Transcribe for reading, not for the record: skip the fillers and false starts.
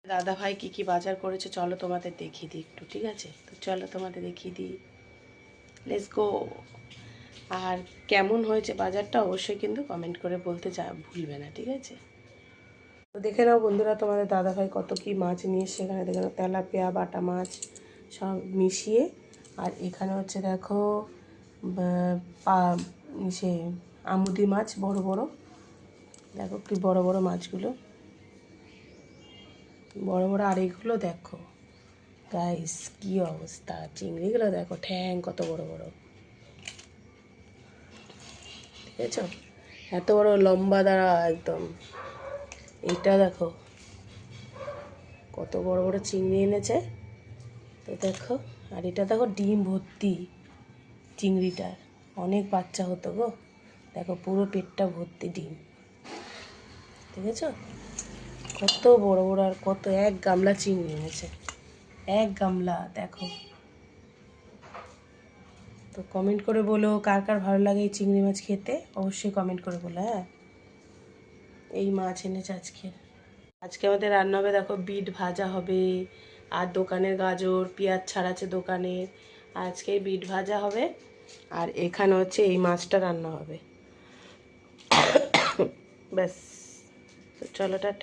দাদা ভাই কী কী বাজার করেছে চলো তোমাদের দেখিয়ে দিই একটু, ঠিক আছে? তো চলো তোমাদের দেখিয়ে দিই, লেটস গো। আর কেমন হয়েছে বাজারটা অবশ্যই কিন্তু কমেন্ট করে বলতে ভুলবে না, ঠিক আছে? তো দেখে নাও বন্ধুরা, তোমাদের দাদা ভাই কত কী মাছ নিয়ে এসছে। এখানে দেখে নাও তেলাপিয়া, বাটা মাছ সব মিশিয়ে। আর এখানে হচ্ছে দেখো সে আমুদি মাছ বড় বড়, দেখো কি বড় বড় মাছগুলো, বড় বড়। আর এইগুলো দেখো গাইস কি অবস্থা, চিংড়িগুলো দেখো ঠ্যাং কত বড় বড়, ঠিক আছে? এত বড় লম্বা দাঁড়া একদম। এইটা দেখো কত বড় বড় চিংড়ি এনেছে, তো দেখো। আর এটা দেখো ডিম ভর্তি চিংড়িটার, অনেক বাচ্চা হতো গো। দেখো পুরো পেটটা ভর্তি ডিম, ঠিক আছে? কত বড় বড়, আর কত এক গামলা চিংড়ি এনেছে, এক গামলা দেখো। তো কমেন্ট করে বলো কার কার ভালো লাগে এই চিংড়ি মাছ খেতে, অবশ্যই কমেন্ট করে বলো। হ্যাঁ, এই মাছ এনেছে আজকে। আজকে আমাদের রান্না হবে দেখো বিট ভাজা হবে, আর দোকানের গাজর পেঁয়াজ ছাড়াচ্ছে দোকানের, আজকে বিট ভাজা হবে। আর এখানে হচ্ছে এই মাছটা রান্না হবে, ব্যাস। তো চলো টাটা।